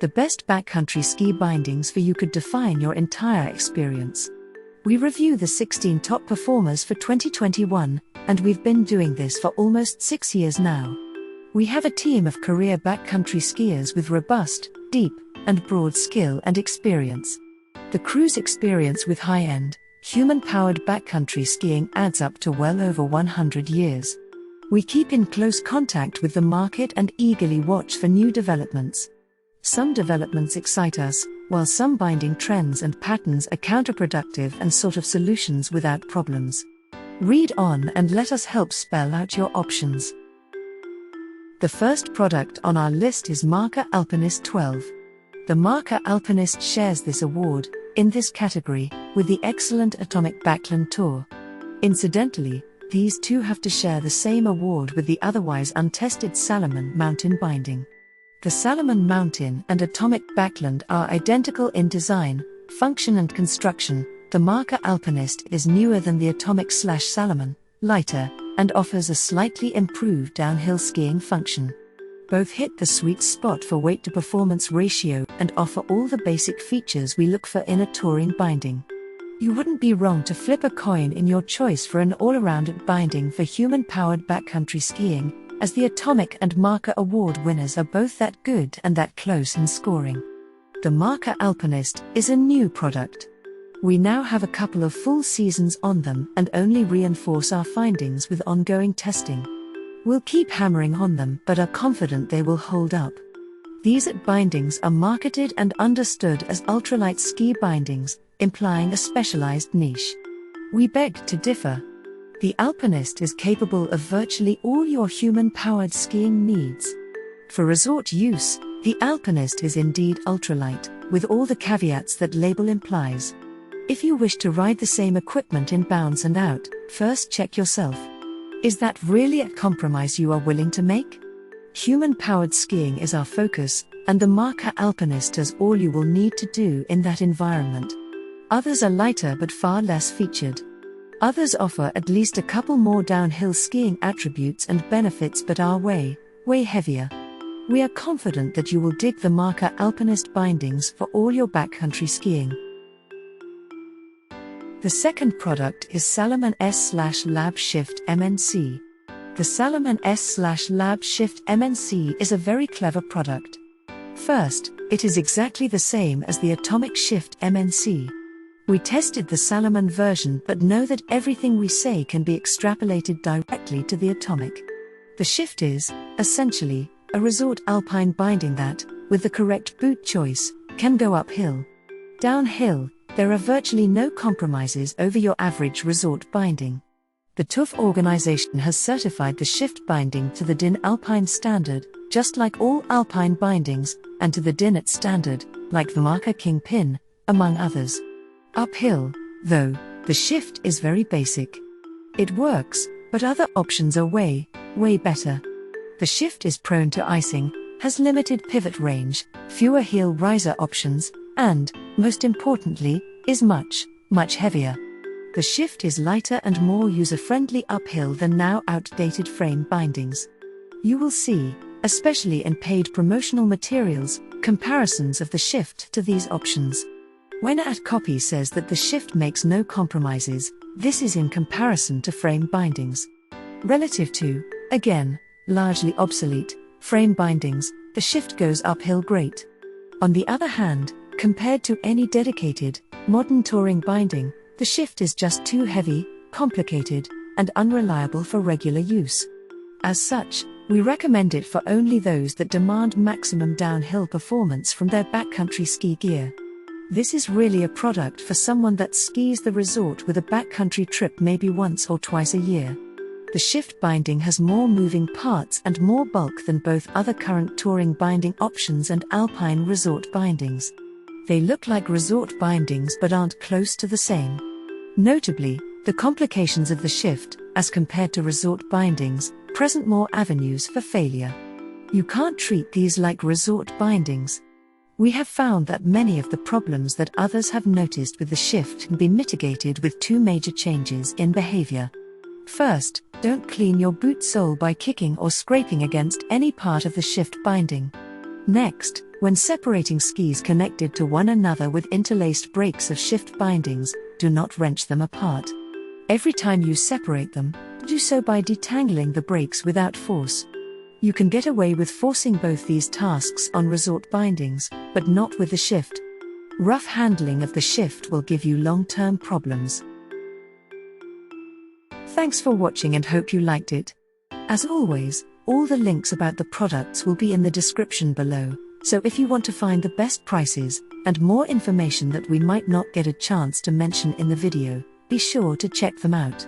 The best backcountry ski bindings for you could define your entire experience. We review the 16 top performers for 2021, and we've been doing this for almost 6 years now. We have a team of career backcountry skiers with robust, deep, and broad skill and experience. The crew's experience with high-end, human-powered backcountry skiing adds up to well over 100 years. We keep in close contact with the market and eagerly watch for new developments. Some developments excite us, while some binding trends and patterns are counterproductive and sort of solutions without problems. Read on and let us help spell out your options. The first product on our list is Marker Alpinist 12. The Marker Alpinist shares this award, in this category, with the excellent Atomic Backland Tour. Incidentally, these two have to share the same award with the otherwise untested Salomon mountain binding. The Salomon Mountain and Atomic Backland are identical in design, function and construction. The Marker Alpinist is newer than the Atomic/Salomon, lighter, and offers a slightly improved downhill skiing function. Both hit the sweet spot for weight-to-performance ratio and offer all the basic features we look for in a touring binding. You wouldn't be wrong to flip a coin in your choice for an all-around binding for human-powered backcountry skiing, as the Atomic and Marker Award winners are both that good and that close in scoring. The Marker Alpinist is a new product. We now have a couple of full seasons on them and only reinforce our findings with ongoing testing. We'll keep hammering on them but are confident they will hold up. These bindings are marketed and understood as ultralight ski bindings, implying a specialized niche. We beg to differ. The Alpinist is capable of virtually all your human-powered skiing needs. For resort use, the Alpinist is indeed ultralight, with all the caveats that label implies. If you wish to ride the same equipment in bounds and out, first check yourself. Is that really a compromise you are willing to make? Human-powered skiing is our focus, and the Marker Alpinist is all you will need to do in that environment. Others are lighter but far less featured. Others offer at least a couple more downhill skiing attributes and benefits but are way heavier. We are confident that you will dig the Marker Alpinist bindings for all your backcountry skiing. The second product is Salomon S/Lab Shift MNC. The Salomon S/Lab Shift MNC is a very clever product. First, it is exactly the same as the Atomic Shift MNC. We tested the Salomon version but know that everything we say can be extrapolated directly to the Atomic. The Shift is, essentially, a resort Alpine binding that, with the correct boot choice, can go uphill. Downhill, there are virtually no compromises over your average resort binding. The TÜV organization has certified the Shift binding to the DIN Alpine standard, just like all Alpine bindings, and to the DIN standard, like the Marker Kingpin, among others. Uphill, though, the Shift is very basic. It works, but other options are way better. The Shift is prone to icing, has limited pivot range, fewer heel riser options, and, most importantly, is much heavier. The Shift is lighter and more user-friendly uphill than now outdated frame bindings. You will see, especially in paid promotional materials, comparisons of the Shift to these options. When ad copy says that the Shift makes no compromises, this is in comparison to frame bindings. Relative to, again, largely obsolete, frame bindings, the Shift goes uphill great. On the other hand, compared to any dedicated, modern touring binding, the Shift is just too heavy, complicated, and unreliable for regular use. As such, we recommend it for only those that demand maximum downhill performance from their backcountry ski gear. This is really a product for someone that skis the resort with a backcountry trip maybe once or twice a year. The Shift binding has more moving parts and more bulk than both other current touring binding options and Alpine resort bindings. They look like resort bindings but aren't close to the same. Notably, the complications of the Shift, as compared to resort bindings, present more avenues for failure. You can't treat these like resort bindings. We have found that many of the problems that others have noticed with the Shift can be mitigated with two major changes in behavior. First, don't clean your boot sole by kicking or scraping against any part of the Shift binding. Next, When separating skis connected to one another with interlaced brakes of shift bindings, do not wrench them apart. Every time you separate them, do so by detangling the brakes without force. You can get away with forcing both these tasks on resort bindings, but not with the shift. Rough handling of the shift will give you long-term problems. Thanks for watching and hope you liked it. As always, all the links about the products will be in the description below, so if you want to find the best prices, and more information that we might not get a chance to mention in the video, be sure to check them out.